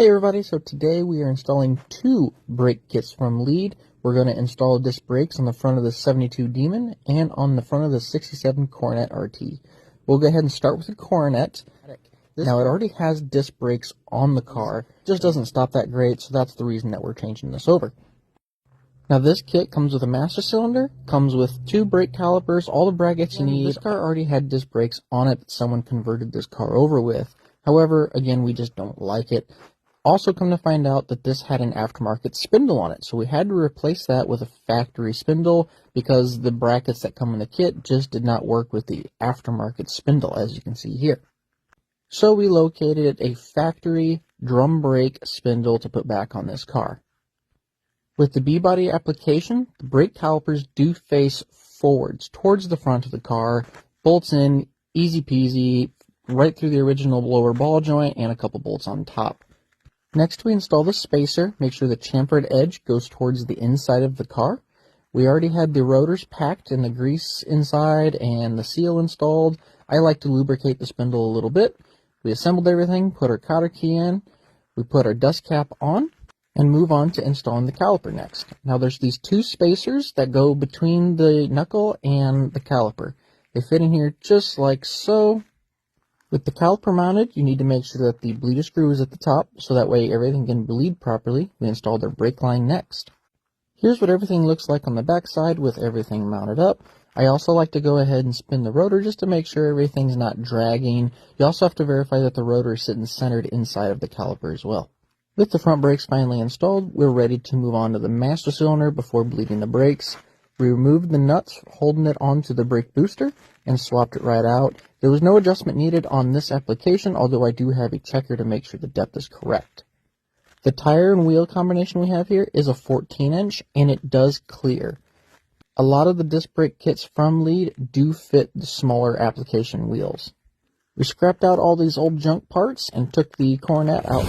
Hey everybody, so today we are installing two brake kits from LEED. We're going to install disc brakes on the front of the 72 Demon and on the front of the 67 Coronet RT. We'll go ahead and start with the Coronet. Now it already has disc brakes on the car, just doesn't stop that great, so that's the reason that we're changing this over. Now this kit comes with a master cylinder, comes with two brake calipers, all the brackets you need. This car already had disc brakes on it that someone converted this car over with. However, again, we just don't like it. Also come to find out that this had an aftermarket spindle on it, so we had to replace that with a factory spindle because the brackets that come in the kit just did not work with the aftermarket spindle, as you can see here. So we located a factory drum brake spindle to put back on this car. With the B-body application, the brake calipers do face forwards towards the front of the car, bolts in, easy peasy, right through the original lower ball joint and a couple bolts on top. Next, we install the spacer, make sure the chamfered edge goes towards the inside of the car. We already had the rotors packed and the grease inside and the seal installed. I like to lubricate the spindle a little bit. We assembled everything, put our cotter key in, we put our dust cap on, and move on to installing the caliper next. Now there's these two spacers that go between the knuckle and the caliper. They fit in here just like so. With the caliper mounted, you need to make sure that the bleeder screw is at the top, so that way everything can bleed properly. We installed our brake line next. Here's what everything looks like on the back side with everything mounted up. I also like to go ahead and spin the rotor just to make sure everything's not dragging. You also have to verify that the rotor is sitting centered inside of the caliper as well. With the front brakes finally installed, we're ready to move on to the master cylinder before bleeding the brakes. We removed the nuts holding it onto the brake booster and swapped it right out. There was no adjustment needed on this application, although I do have a checker to make sure the depth is correct. The tire and wheel combination we have here is a 14-inch, and it does clear. A lot of the disc brake kits from LEED do fit the smaller application wheels. We scrapped out all these old junk parts and took the Coronet out.